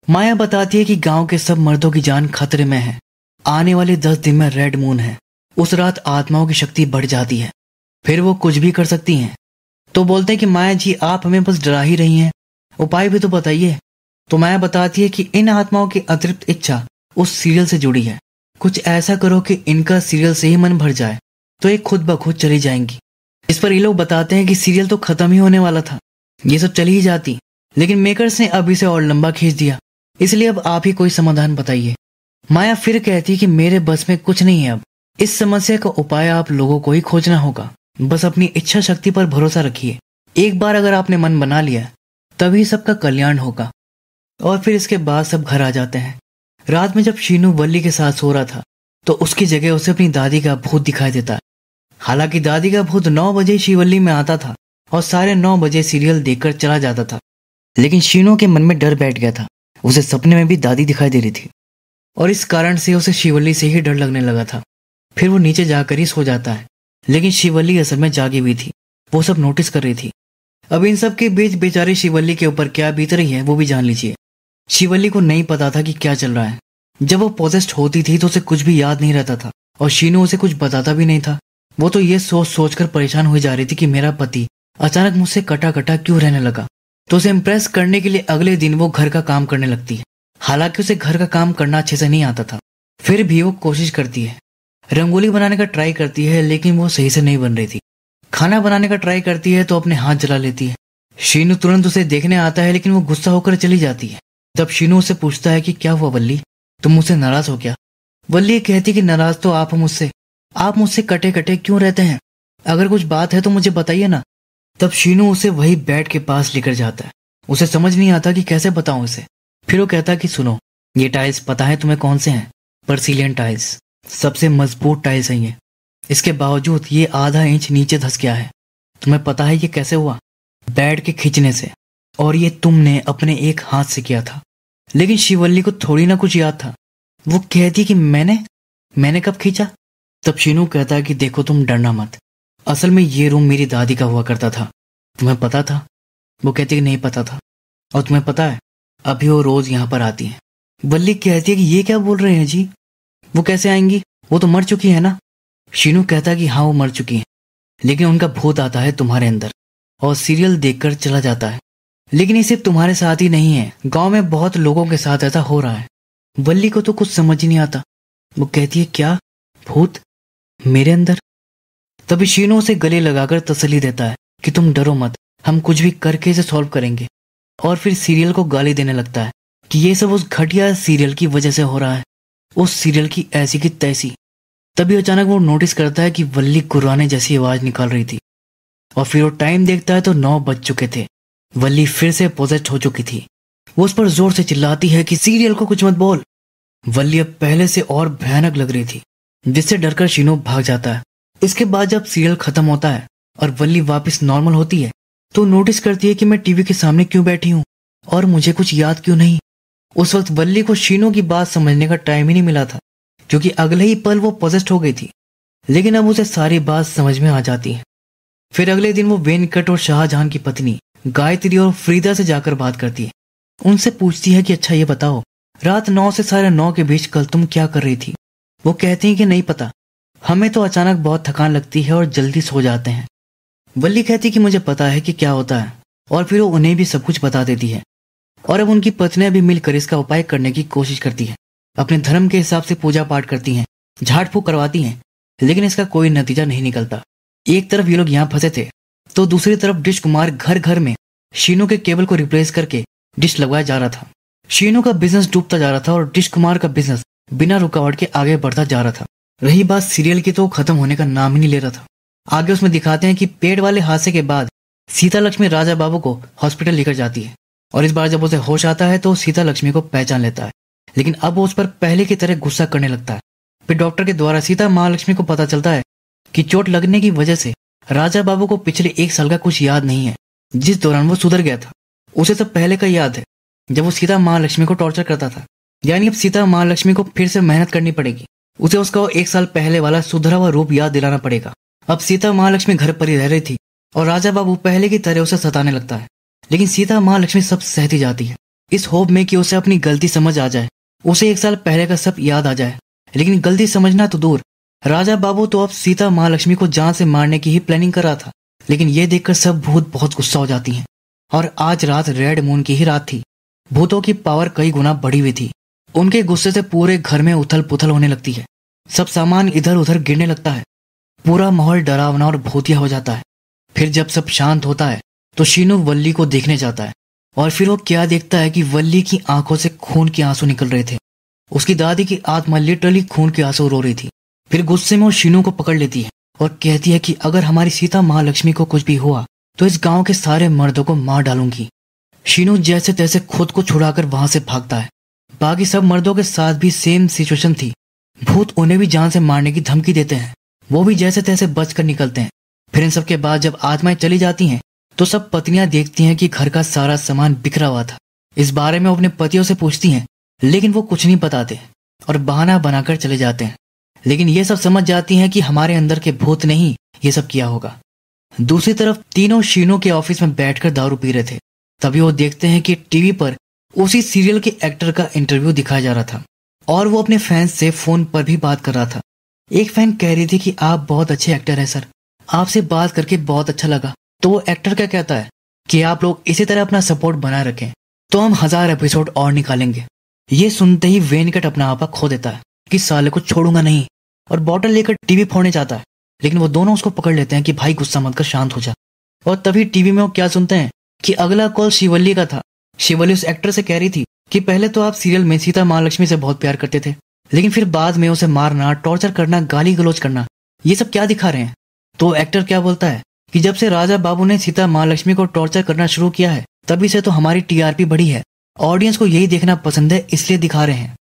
माया बताती है कि गांव के सब मर्दों की जान खतरे में है। आने वाले 10 दिन में रेड मून है। उस रात आत्माओं की शक्ति बढ़ जाती है, फिर वो कुछ भी कर सकती हैं। तो बोलते हैं कि माया जी आप हमें बस डरा ही रही हैं, उपाय भी तो बताइए। तो माया बताती है कि इन आत्माओं की अतिरिक्त इच्छा उस सीरियल से जुड़ी है। कुछ ऐसा करो कि इनका सीरियल से ही मन भर जाए तो ये खुद ब खुद चली जाएंगी। इस पर ये लोग बताते हैं कि सीरियल तो खत्म ही होने वाला था, ये सब चली ही जाती, लेकिन मेकर्स ने अब इसे और लंबा खींच दिया, इसलिए अब आप ही कोई समाधान बताइए। माया फिर कहती है कि मेरे बस में कुछ नहीं है, अब इस समस्या का उपाय आप लोगों को ही खोजना होगा। बस अपनी इच्छा शक्ति पर भरोसा रखिए। एक बार अगर आपने मन बना लिया तभी सबका कल्याण होगा। और फिर इसके बाद सब घर आ जाते हैं। रात में जब शीनू वल्ली के साथ सो रहा था तो उसकी जगह उसे अपनी दादी का भूत दिखाई देता है। हालांकि दादी का भूत 9 बजे शिवल्ली में आता था और साढ़े 9 बजे सीरियल देखकर चला जाता था, लेकिन शीनू के मन में डर बैठ गया था। उसे सपने में भी दादी दिखाई दे रही थी और इस कारण से उसे शिवल्ली से ही डर लगने लगा था। फिर वो नीचे जाकर ही सो जाता है, लेकिन शिवल्ली असल में जागी हुई थी, वो सब नोटिस कर रही थी। अब इन सब के बीच बेचारी शिवल्ली के ऊपर क्या बीत रही है वो भी जान लीजिए। शिवल्ली को नहीं पता था कि क्या चल रहा है। जब वो पोजेस्ड होती थी तो उसे कुछ भी याद नहीं रहता था और शीनू उसे कुछ बताता भी नहीं था। वो तो ये सोच सोचकर परेशान हुई जा रही थी कि मेरा पति अचानक मुझसे कटा कटा क्यों रहने लगा। तो उसे इम्प्रेस करने के लिए अगले दिन वो घर का काम करने लगती है। हालांकि उसे घर का काम करना अच्छे से नहीं आता था, फिर भी वो कोशिश करती है। रंगोली बनाने का ट्राई करती है लेकिन वो सही से नहीं बन रही थी। खाना बनाने का ट्राई करती है तो अपने हाथ जला लेती है। शीनू तुरंत उसे देखने आता है लेकिन वो गुस्सा होकर चली जाती है। तब शीनू उससे पूछता है कि क्या हुआ वल्ली, तुम मुझसे नाराज हो क्या? वल्ली कहती कि नाराज तो आप मुझसे कटे कटे क्यों रहते हैं? अगर कुछ बात है तो मुझे बताइए ना। तब शीनू उसे वही बेड के पास लेकर जाता है। उसे समझ नहीं आता कि कैसे बताऊं इसे। फिर वो कहता है कि सुनो, ये टाइल्स पता है तुम्हें कौन से हैं? पर्सिलियन टाइल्स, सबसे मजबूत टाइल्स हैं ये। इसके बावजूद ये आधा इंच नीचे धंस गया है। तुम्हें पता है ये कैसे हुआ? बेड के खींचने से, और ये तुमने अपने एक हाथ से किया था। लेकिन शिवल्ली को थोड़ी ना कुछ याद था। वो कहती कि मैंने कब खींचा? तब शीनू कहता है कि देखो तुम डरना मत, असल में ये रूम मेरी दादी का हुआ करता था। तुम्हें पता था? वो कहती कि नहीं पता था। और तुम्हें पता है अभी वो रोज यहाँ पर आती है वल्ली कहती है कि ये क्या बोल रहे हैं जी, वो कैसे आएंगी, वो तो मर चुकी है ना। शीनू कहता है कि हाँ वो मर चुकी है, लेकिन उनका भूत आता है तुम्हारे अंदर और सीरियल देखकर चला जाता है। लेकिन ये सिर्फ तुम्हारे साथ ही नहीं है, गांव में बहुत लोगों के साथ ऐसा हो रहा है। वल्ली को तो कुछ समझ ही नहीं आता। वो कहती है क्या, भूत मेरे अंदर। तभी शीनू उसे गले लगाकर तसल्ली देता है कि तुम डरो मत, हम कुछ भी करके इसे सॉल्व करेंगे। और फिर सीरियल को गाली देने लगता है कि ये सब उस घटिया सीरियल की वजह से हो रहा है, उस सीरियल की ऐसी की तैसी। तभी अचानक वो नोटिस करता है कि वल्ली कुर्राने जैसी आवाज निकाल रही थी और फिर वो टाइम देखता है तो 9 बज चुके थे। वल्ली फिर से पोजेस्ट हो चुकी थी। वो उस पर जोर से चिल्लाती है कि सीरियल को कुछ मत बोल। वल्ली अब पहले से और भयानक लग रही थी, जिससे डरकर शीनू भाग जाता है। इसके बाद जब सीरियल खत्म होता है और वल्ली वापस नॉर्मल होती है तो नोटिस करती है कि मैं टीवी के सामने क्यों बैठी हूँ और मुझे कुछ याद क्यों नहीं। उस वक्त वल्ली को शीनू की बात समझने का टाइम ही नहीं मिला था, क्योंकि अगले ही पल वो पोजेस्ट हो गई थी। लेकिन अब उसे सारी बात समझ में आ जाती है। फिर अगले दिन वो वेनकट और शाहजहां की पत्नी गायत्री और फ्रीदा से जाकर बात करती है। उनसे पूछती है कि अच्छा ये बताओ, रात 9 से 9:30 के बीच कल तुम क्या कर रही थी। वो कहती हैं कि नहीं पता, हमें तो अचानक बहुत थकान लगती है और जल्दी सो जाते हैं। वल्ली कहती कि मुझे पता है कि क्या होता है, और फिर वो उन्हें भी सब कुछ बता देती है। और अब उनकी पत्नियां भी मिलकर इसका उपाय करने की कोशिश करती है। अपने धर्म के हिसाब से पूजा पाठ करती हैं, झाड़ फूक करवाती हैं, लेकिन इसका कोई नतीजा नहीं निकलता। एक तरफ ये लोग यहाँ फंसे थे तो दूसरी तरफ डिश कुमार घर घर में शीनू के केबल को रिप्लेस करके डिश लगवाया जा रहा था। शीनू का बिजनेस डूबता जा रहा था और डिश कुमार का बिजनेस बिना रुकावट के आगे बढ़ता जा रहा था। रही बात सीरियल की तो खत्म होने का नाम ही नहीं ले रहा था। आगे उसमें दिखाते हैं कि पेड़ वाले हादसे के बाद सीता लक्ष्मी राजा बाबू को हॉस्पिटल लेकर जाती है और इस बार जब उसे होश आता है तो सीता लक्ष्मी को पहचान लेता है, लेकिन अब वो उस पर पहले की तरह गुस्सा करने लगता है। फिर डॉक्टर के द्वारा सीता महालक्ष्मी को पता चलता है कि चोट लगने की वजह से राजा बाबू को पिछले 1 साल का कुछ याद नहीं है, जिस दौरान वो सुधर गया था। उसे सब पहले का याद है जब वो सीता महालक्ष्मी को टॉर्चर करता था। यानी अब सीता महालक्ष्मी को फिर से मेहनत करनी पड़ेगी, उसे उसका 1 साल पहले वाला सुधरा हुआ रूप याद दिलाना पड़ेगा। अब सीता महालक्ष्मी घर पर ही रह रही थी और राजा बाबू पहले की तरह उसे सताने लगता है, लेकिन सीता महालक्ष्मी सब सहती जाती है इस होप में कि उसे अपनी गलती समझ आ जाए, उसे 1 साल पहले का सब याद आ जाए। लेकिन गलती समझना तो दूर, राजा बाबू तो अब सीता महालक्ष्मी को जान से मारने की ही प्लानिंग कर रहा था। लेकिन ये देखकर सब भूत बहुत गुस्सा हो जाती हैं और आज रात रेड मून की ही रात थी। भूतों की पावर कई गुना बढ़ी हुई थी। उनके गुस्से से पूरे घर में उथल पुथल होने लगती है, सब सामान इधर उधर गिरने लगता है, पूरा माहौल डरावना और भूतिया हो जाता है। फिर जब सब शांत होता है तो शीनू वल्ली को देखने जाता है और फिर वो क्या देखता है कि वल्ली की आंखों से खून के आंसू निकल रहे थे। उसकी दादी की आत्मा लिटरली खून के आंसू रो रही थी। फिर गुस्से में वो शीनू को पकड़ लेती है और कहती है कि अगर हमारी सीता महालक्ष्मी को कुछ भी हुआ तो इस गांव के सारे मर्दों को मार डालूंगी। शीनू जैसे तैसे खुद को छुड़ाकर वहां से भागता है। बाकी सब मर्दों के साथ भी सेम सिचुएशन थी। भूत उन्हें भी जान से मारने की धमकी देते हैं, वो भी जैसे तैसे बचकर निकलते हैं। फिर इन सब के बाद जब आत्माएं चली जाती हैं तो सब पत्नियां देखती हैं कि घर का सारा सामान बिखरा हुआ था। इस बारे में वो अपने पतियों से पूछती हैं, लेकिन वो कुछ नहीं बताते और बहाना बनाकर चले जाते हैं। लेकिन ये सब समझ जाती हैं कि हमारे अंदर के भूत ने ही ये सब किया होगा। दूसरी तरफ तीनों शीनू के ऑफिस में बैठकर दारू पी रहे थे। तभी वो देखते हैं कि टीवी पर उसी सीरियल के एक्टर का इंटरव्यू दिखाया जा रहा था और वो अपने फैंस से फोन पर भी बात कर रहा था। एक फैन कह रही थी कि आप बहुत अच्छे एक्टर हैं सर, आपसे बात करके बहुत अच्छा लगा। तो वो एक्टर क्या कहता है कि आप लोग इसी तरह अपना सपोर्ट बनाए रखें तो हम 1000 एपिसोड और निकालेंगे। ये सुनते ही वेनकट अपना आपा खो देता है कि साले को छोड़ूंगा नहीं, और बॉटल लेकर टीवी फोड़ने जाता है। लेकिन वो दोनों उसको पकड़ लेते हैं कि भाई गुस्सा मत कर, शांत हो जा। और तभी टीवी में वो क्या सुनते हैं कि अगला कॉल शिवल्ली का था। शिवल्ली उस एक्टर से कह रही थी कि पहले तो आप सीरियल में सीता महालक्ष्मी से बहुत प्यार करते थे, लेकिन फिर बाद में उसे मारना, टॉर्चर करना, गाली गलौज करना, ये सब क्या दिखा रहे हैं। तो एक्टर क्या बोलता है कि जब से राजा बाबू ने सीता महालक्ष्मी को टॉर्चर करना शुरू किया है तभी से तो हमारी टीआरपी बढ़ी है, ऑडियंस को यही देखना पसंद है इसलिए दिखा रहे हैं।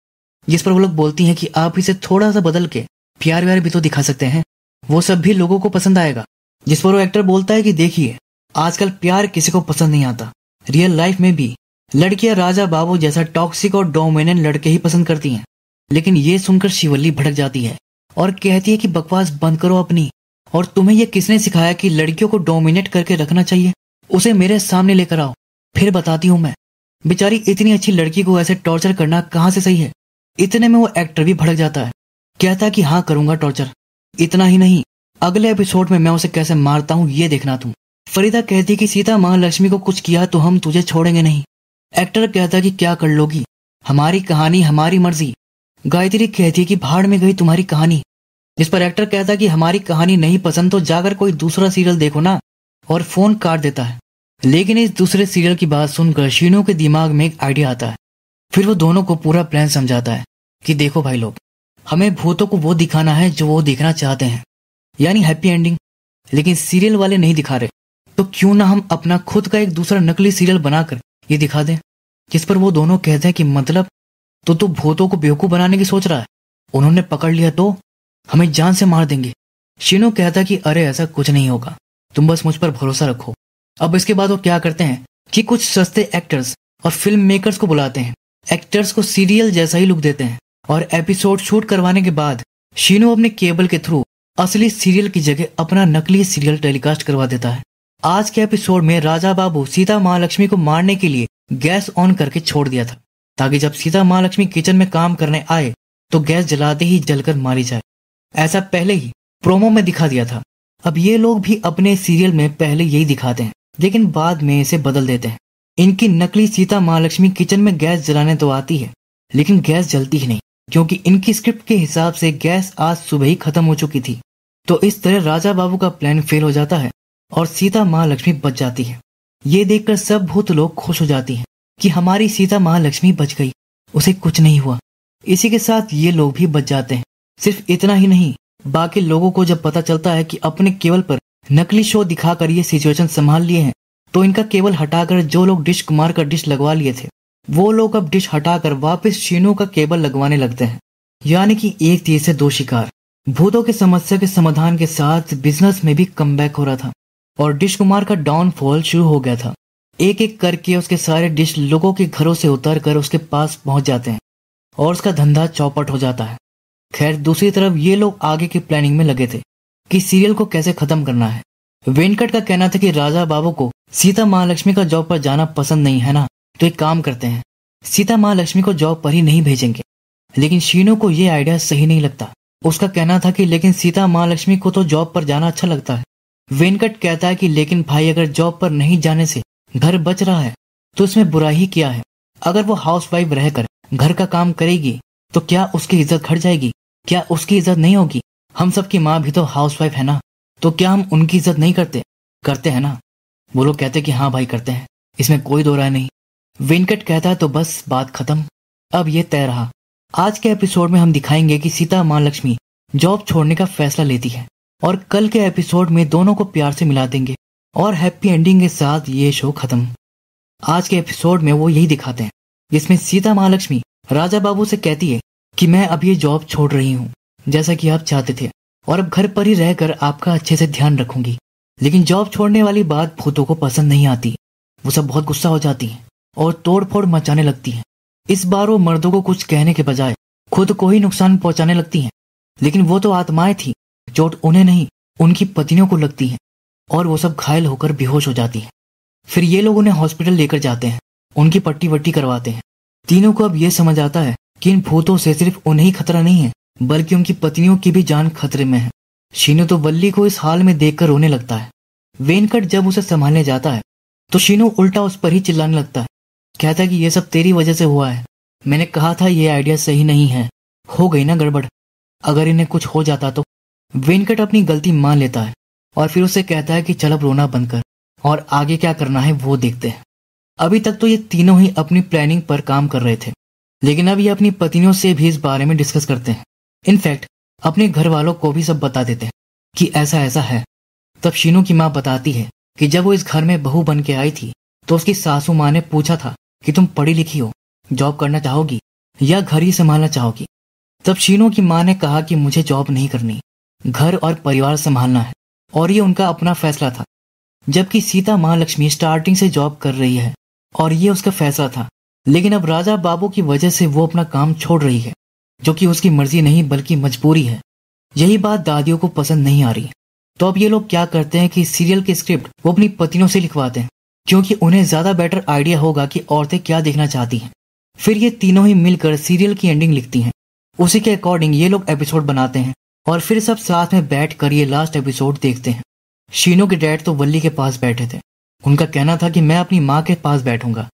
जिस पर वो लोग बोलती हैं कि आप इसे थोड़ा सा बदल के प्यार व्यार भी तो दिखा सकते हैं, वो सब भी लोगों को पसंद आएगा। जिस पर वो एक्टर बोलता है कि देखिए आजकल प्यार किसी को पसंद नहीं आता, रियल लाइफ में भी लड़कियां राजा बाबू जैसा टॉक्सिक और डोमिनेंट लड़के ही पसंद करती हैं। लेकिन ये सुनकर शिवल्ली भड़क जाती है और कहती है कि बकवास बंद करो अपनी, और तुम्हें यह किसने सिखाया कि लड़कियों को डोमिनेट करके रखना चाहिए, उसे मेरे सामने लेकर आओ फिर बताती हूँ मैं। बेचारी इतनी अच्छी लड़की को ऐसे टॉर्चर करना कहाँ से सही है। इतने में वो एक्टर भी भड़क जाता है, कहता है कि हाँ करूंगा टॉर्चर। इतना ही नहीं, अगले एपिसोड में मैं उसे कैसे मारता हूँ ये देखना तुम। फरीदा कहती है कि सीता महालक्ष्मी को कुछ किया तो हम तुझे छोड़ेंगे नहीं। एक्टर कहता है कि क्या कर लोगी, हमारी कहानी हमारी मर्जी। गायत्री कहती है कि भाड़ में गई तुम्हारी कहानी। जिस पर एक्टर कहता है कि हमारी कहानी नहीं पसंद तो जाकर कोई दूसरा सीरियल देखो ना, और फोन काट देता है। लेकिन इस दूसरे सीरियल की बात सुनकर शीनू के दिमाग में एक आइडिया आता है। फिर वो दोनों को पूरा प्लान समझाता है कि देखो भाई लोग, हमें भूतों को वो दिखाना है जो वो देखना चाहते हैं, यानी हैप्पी एंडिंग। लेकिन सीरियल वाले नहीं दिखा रहे, तो क्यों ना हम अपना खुद का एक दूसरा नकली सीरियल बनाकर ये दिखा दें। जिस पर वो दोनों कहते हैं कि मतलब तो तू भूतों को बेवकूफ बनाने की सोच रहा है, उन्होंने पकड़ लिया तो हमें जान से मार देंगे। शीनू कहता कि अरे ऐसा कुछ नहीं होगा, तुम बस मुझ पर भरोसा रखो। अब इसके बाद वो क्या करते हैं कि कुछ सस्ते एक्टर्स और फिल्म मेकर्स को बुलाते हैं। एक्टर्स को सीरियल जैसा ही लुक देते हैं और एपिसोड शूट करवाने के बाद शीनू अपने केबल के थ्रू असली सीरियल की जगह अपना नकली सीरियल टेलीकास्ट करवा देता है। आज के एपिसोड में राजा बाबू सीता महालक्ष्मी को मारने के लिए गैस ऑन करके छोड़ दिया था, ताकि जब सीता महालक्ष्मी किचन में काम करने आए तो गैस जलाते ही जलकर मारी जाए। ऐसा पहले ही प्रोमो में दिखा दिया था। अब ये लोग भी अपने सीरियल में पहले यही दिखाते हैं, लेकिन बाद में इसे बदल देते हैं। इनकी नकली सीता महालक्ष्मी किचन में गैस जलाने तो आती है, लेकिन गैस जलती ही नहीं, क्योंकि इनकी स्क्रिप्ट के हिसाब से गैस आज सुबह ही खत्म हो चुकी थी। तो इस तरह राजा बाबू का प्लान फेल हो जाता है और सीता महालक्ष्मी बच जाती है। ये देखकर सब भूत लोग खुश हो जाती हैं कि हमारी सीता महालक्ष्मी बच गई, उसे कुछ नहीं हुआ। इसी के साथ ये लोग भी बच जाते हैं। सिर्फ इतना ही नहीं, बाकी लोगों को जब पता चलता है कि अपने केबल पर नकली शो दिखाकर ये सिचुएशन संभाल लिए हैं, तो इनका केबल हटाकर जो लोग डिश कुमार का डिश लगवा लिए थे, वो लोग अब डिश हटाकर वापस शीनू का केबल लगवाने लगते हैं। यानी कि एक तीर से दो शिकार। भूतों की समस्या के समाधान के साथ बिजनेस में भी कमबैक हो रहा था और डिश कुमार का डाउनफॉल शुरू हो गया था। एक एक करके उसके सारे डिश लोगों के घरों से उतर कर उसके पास पहुंच जाते हैं और उसका धंधा चौपट हो जाता है। खैर दूसरी तरफ ये लोग आगे की प्लानिंग में लगे थे कि सीरियल को कैसे खत्म करना है। वेंकट का कहना था कि राजा बाबू को सीता महालक्ष्मी का जॉब पर जाना पसंद नहीं है ना, तो एक काम करते हैं, सीता महालक्ष्मी को जॉब पर ही नहीं भेजेंगे। लेकिन शीनू को ये आइडिया सही नहीं लगता। उसका कहना था कि लेकिन सीता महालक्ष्मी को तो जॉब पर जाना अच्छा लगता है। वेंकट कहता है कि लेकिन भाई अगर जॉब पर नहीं जाने से घर बच रहा है तो इसमें बुराई ही क्या है। अगर वो हाउसवाइफ रहकर घर का काम करेगी तो क्या उसकी इज्जत घट जाएगी? क्या उसकी इज्जत नहीं होगी? हम सबकी माँ भी तो हाउसवाइफ है ना, तो क्या हम उनकी इज्जत नहीं करते हैं ना? वो लोग कहते कि हाँ भाई करते हैं, इसमें कोई दो राय नहीं। वेंकट कहता है तो बस बात खत्म। अब ये तय रहा। आज के एपिसोड में हम दिखाएंगे कि सीता महालक्ष्मी जॉब छोड़ने का फैसला लेती है और कल के एपिसोड में दोनों को प्यार से मिला देंगे और हैप्पी एंडिंग के साथ ये शो खत्म। आज के एपिसोड में वो यही दिखाते हैं, जिसमें सीता महालक्ष्मी राजा बाबू से कहती है कि मैं अब ये जॉब छोड़ रही हूँ जैसा कि आप चाहते थे, और अब घर पर ही रहकर आपका अच्छे से ध्यान रखूंगी। लेकिन जॉब छोड़ने वाली बात भूतों को पसंद नहीं आती। वो सब बहुत गुस्सा हो जाती हैं और तोड़फोड़ मचाने लगती हैं। इस बार वो मर्दों को कुछ कहने के बजाय खुद को ही नुकसान पहुंचाने लगती हैं। लेकिन वो तो आत्माएं थी, चोट उन्हें नहीं उनकी पत्नियों को लगती है और वो सब घायल होकर बेहोश हो जाती हैं। फिर ये लोग उन्हें हॉस्पिटल लेकर जाते हैं, उनकी पट्टी वट्टी करवाते हैं। तीनों को अब ये समझ आता है कि इन भूतों से सिर्फ उन्हें ही खतरा नहीं है, बल्कि उनकी पत्नियों की भी जान खतरे में है। शीनू तो वल्ली को इस हाल में देखकर रोने लगता है। वेंकट जब उसे संभालने जाता है तो शीनू उल्टा उस पर ही चिल्लाने लगता है। कहता है कि ये सब तेरी वजह से हुआ है, मैंने कहा था ये आइडिया सही नहीं है, हो गई ना गड़बड़, अगर इन्हें कुछ हो जाता तो। वेंकट अपनी गलती मान लेता है और फिर उसे कहता है कि चल अब रोना बंद कर और आगे क्या करना है वो देखते हैं। अभी तक तो ये तीनों ही अपनी प्लानिंग पर काम कर रहे थे, लेकिन अब ये अपनी पत्नियों से भी इस बारे में डिस्कस करते हैं। इनफैक्ट अपने घर वालों को भी सब बता देते हैं कि ऐसा ऐसा है। तब शीनू की माँ बताती है कि जब वो इस घर में बहू बन के आई थी तो उसकी सासू माँ ने पूछा था कि तुम पढ़ी लिखी हो, जॉब करना चाहोगी या घर ही संभालना चाहोगी। तब शीनू की माँ ने कहा कि मुझे जॉब नहीं करनी, घर और परिवार संभालना है, और ये उनका अपना फैसला था। जबकि सीता महालक्ष्मी स्टार्टिंग से जॉब कर रही है और ये उसका फैसला था। लेकिन अब राजा बाबू की वजह से वो अपना काम छोड़ रही है, जो कि उसकी मर्जी नहीं बल्कि मजबूरी है। यही बात दादियों को पसंद नहीं आ रही। तो अब ये लोग क्या करते हैं कि सीरियल की स्क्रिप्ट वो अपनी पत्नियों से लिखवाते हैं क्योंकि उन्हें ज्यादा बेटर आइडिया होगा कि औरतें क्या देखना चाहती हैं। फिर ये तीनों ही मिलकर सीरियल की एंडिंग लिखती हैं। उसी के अकॉर्डिंग ये लोग एपिसोड बनाते हैं और फिर सब साथ में बैठकर ये लास्ट एपिसोड देखते हैं। शीनो के डैड तो वल्ली के पास बैठे थे। उनका कहना था कि मैं अपनी माँ के पास बैठूंगा।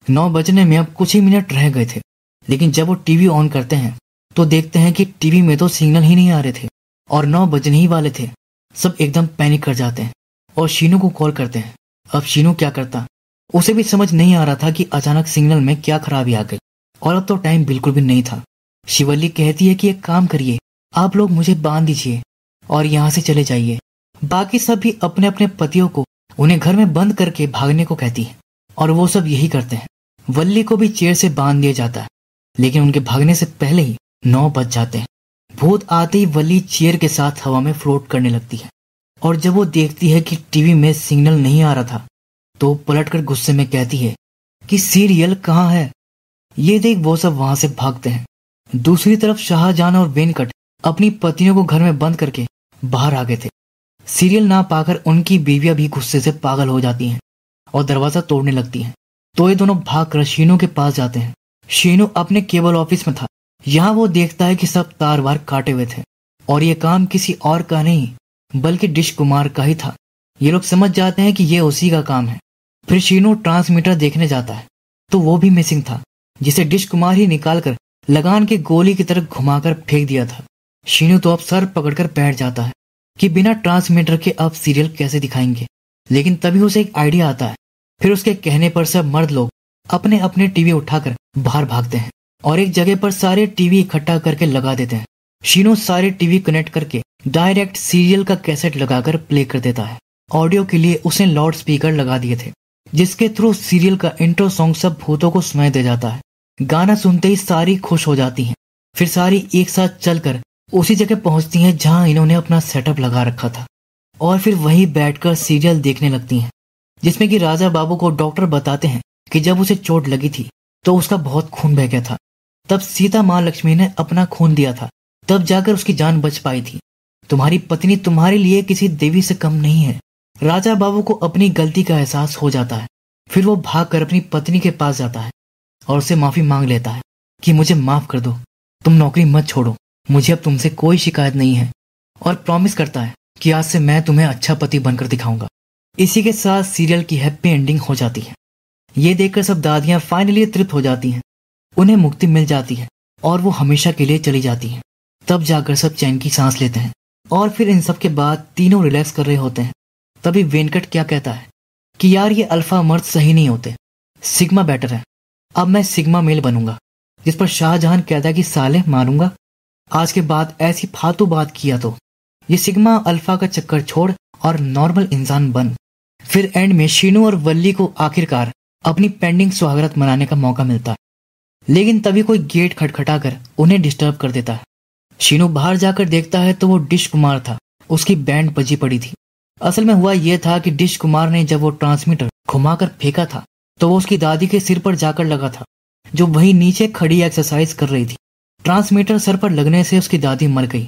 9 बजने में अब कुछ ही मिनट रह गए थे, लेकिन जब वो टीवी ऑन करते हैं तो देखते हैं कि टीवी में तो सिग्नल ही नहीं आ रहे थे और 9 बजने ही वाले थे। सब एकदम पैनिक कर जाते हैं और शीनो को कॉल करते हैं। अब शीनो क्या करता, उसे भी समझ नहीं आ रहा था कि अचानक सिग्नल में क्या खराबी आ गई और अब तो टाइम बिल्कुल भी नहीं था। शिवल्ली कहती है कि एक काम करिए, आप लोग मुझे बांध दीजिए और यहाँ से चले जाइए। बाकी सब भी अपने अपने पतियों को उन्हें घर में बंद करके भागने को कहती है और वो सब यही करते हैं। वल्ली को भी चेयर से बांध दिया जाता है, लेकिन उनके भागने से पहले ही 9 बज जाते हैं। भूत आते ही वल्ली चेयर के साथ हवा में फ्लोट करने लगती है और जब वो देखती है कि टीवी में सिग्नल नहीं आ रहा था तो पलटकर गुस्से में कहती है कि सीरियल कहाँ है। ये देख वो सब वहां से भागते हैं। दूसरी तरफ शाहजहां और वेंकट अपनी पत्नियों को घर में बंद करके बाहर आ गए थे। सीरियल ना पाकर उनकी बीवियां भी गुस्से से पागल हो जाती हैं और दरवाजा तोड़ने लगती हैं। तो ये दोनों भागकर शीनो के पास जाते हैं। शीनो अपने केबल ऑफिस में था। यहाँ वो देखता है कि सब तार वार काटे हुए थे और ये काम किसी और का नहीं बल्कि डिश कुमार का ही था। ये लोग समझ जाते हैं कि ये उसी का काम है। फिर शीनो ट्रांसमीटर देखने जाता है तो वो भी मिसिंग था, जिसे डिश कुमार ही निकालकर लगान के गोली की तरह घुमाकर फेंक दिया था। शीनो तो अब सर पकड़कर बैठ जाता है कि बिना ट्रांसमीटर के अब सीरियल कैसे दिखाएंगे, लेकिन तभी उसे एक आइडिया आता है। फिर उसके कहने पर सब मर्द लोग अपने अपने टीवी उठाकर बाहर भागते हैं और एक जगह पर सारे टीवी इकट्ठा करके लगा देते हैं। शीनो सारे टीवी कनेक्ट करके डायरेक्ट सीरियल का कैसेट लगाकर प्ले कर देता है। ऑडियो के लिए उसने लाउड स्पीकर लगा दिए थे, जिसके थ्रू सीरियल का इंट्रो सॉन्ग सब भूतों को सुनाई दे जाता है। गाना सुनते ही सारी खुश हो जाती हैं। फिर सारी एक साथ चलकर उसी जगह पहुंचती हैं जहां इन्होंने अपना सेटअप लगा रखा था और फिर वहीं बैठकर सीरियल देखने लगती हैं, जिसमें कि राजा बाबू को डॉक्टर बताते हैं कि जब उसे चोट लगी थी तो उसका बहुत खून बह गया था। तब सीता माँ लक्ष्मी ने अपना खून दिया था, तब जाकर उसकी जान बच पाई थी। तुम्हारी पत्नी तुम्हारे लिए किसी देवी से कम नहीं है। राजा बाबू को अपनी गलती का एहसास हो जाता है। फिर वो भागकर अपनी पत्नी के पास जाता है और उससे माफी मांग लेता है कि मुझे माफ कर दो, तुम नौकरी मत छोड़ो, मुझे अब तुमसे कोई शिकायत नहीं है, और प्रॉमिस करता है कि आज से मैं तुम्हें अच्छा पति बनकर दिखाऊंगा। इसी के साथ सीरियल की हैप्पी एंडिंग हो जाती है। ये देखकर सब दादियां फाइनली तृप्त हो जाती हैं, उन्हें मुक्ति मिल जाती है और वो हमेशा के लिए चली जाती हैं। तब जाकर सब चैन की सांस लेते हैं और फिर इन सब के बाद तीनों रिलैक्स कर रहे होते हैं। तभी वेंकट क्या कहता है कि यार ये अल्फा मर्द सही नहीं होते, सिग्मा बेटर है, अब मैं सिग्मा मेल बनूंगा। जिस पर शाहजहां कहता है कि साले मारूंगा, आज के बाद ऐसी फालतू बात किया तो ये सिग्मा अल्फा का चक्कर छोड़ और नॉर्मल इंसान बन। फिर एंड में शीनू और वल्ली को आखिरकार अपनी पेंडिंग स्वागत मनाने का मौका मिलता है, लेकिन तभी कोई गेट खटखटाकर उन्हें डिस्टर्ब कर देता है। शीनू बाहर जाकर देखता है तो वो डिश कुमार था, उसकी बैंड बजी पड़ी थी। असल में हुआ यह था कि डिश कुमार ने जब वो ट्रांसमीटर घुमाकर फेंका था तो वो उसकी दादी के सिर पर जाकर लगा था, जो वही नीचे खड़ी एक्सरसाइज कर रही थी। ट्रांसमीटर सर पर लगने से उसकी दादी मर गई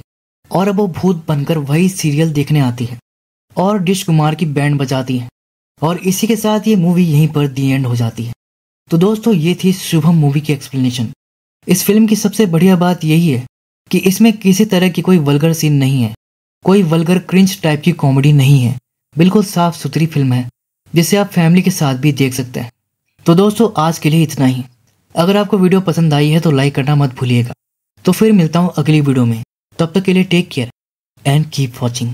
और अब वो भूत बनकर वही सीरियल देखने आती है और डिश कुमार की बैंड बजाती है। और इसी के साथ ये मूवी यहीं पर दी एंड हो जाती है। तो दोस्तों ये थी शुभम मूवी की एक्सप्लेनेशन। इस फिल्म की सबसे बढ़िया बात यही है कि इसमें किसी तरह की कोई वल्गर सीन नहीं है, कोई वल्गर क्रिंज टाइप की कॉमेडी नहीं है। बिल्कुल साफ सुथरी फिल्म है जिसे आप फैमिली के साथ भी देख सकते हैं। तो दोस्तों आज के लिए इतना ही। अगर आपको वीडियो पसंद आई है तो लाइक करना मत भूलिएगा। तो फिर मिलता हूँ अगली वीडियो में, तब तक के लिए take care and keep watching.